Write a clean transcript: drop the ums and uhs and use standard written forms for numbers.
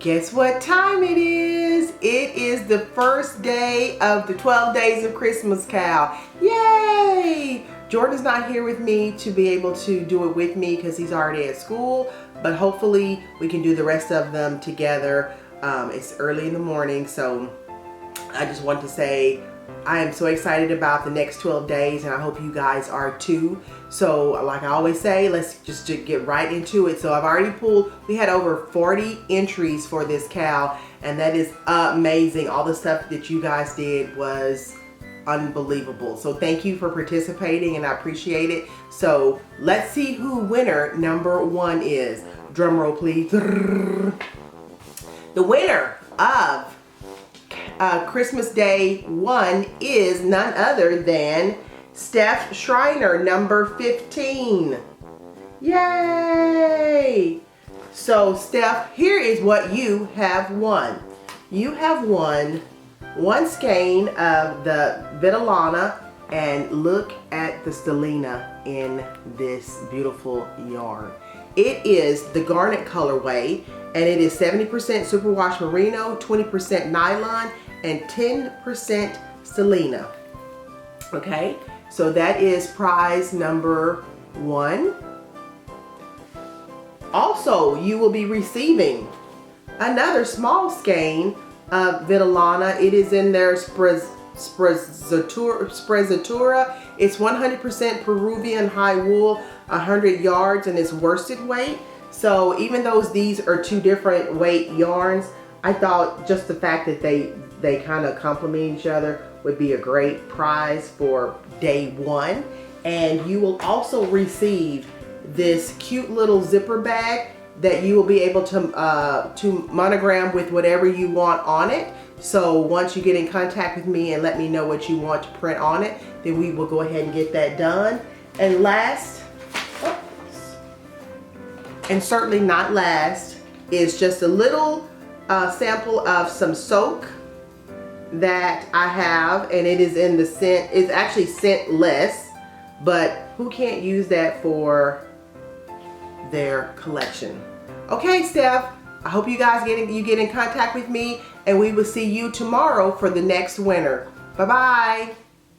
Guess what time it is? It is the first day of the 12 days of Christmas, KAL. Yay! Jordan's not here with me to be able to do it with me because he's already at school, but hopefully we can do the rest of them together. It's early in the morning, so I just want to say I am so excited about the next 12 days, and I hope you guys are too. So like I always say, let's just get right into it. So I've already pulled, we had over 40 entries for this KAL, and that is amazing. All the stuff that you guys did was unbelievable. So thank you for participating, and I appreciate it. So let's see who winner number 1 is. Drum roll, please. The winner of Christmas Day 1 is none other than Steph Schreiner, number 15. Yay! So Steph, here is what you have won. You have won 1 skein of the Vitellana, and look at the stellina in this beautiful yarn. It is the garnet colorway, and it is 70% superwash merino, 20% nylon, and 10% stellina. Okay, so that is prize number 1. Also, you will be receiving another small skein of Vitellana. It is in their Sprezzatura. It's 100% Peruvian high wool, 100 yards, and it's worsted weight. So even though these are 2 different weight yarns, I thought just the fact that they kind of complement each other would be a great prize for day 1. And you will also receive this cute little zipper bag that you will be able to monogram with whatever you want on it. So once you get in contact with me and let me know what you want to print on it, then we will go ahead and get that done. And last, and certainly not last, is just a little sample of some soak that I have, and it is in the scent. It's actually scentless, but who can't use that for their collection? Okay, Steph, I hope you guys get in contact with me, and we will see you tomorrow for the next winner. Bye-bye.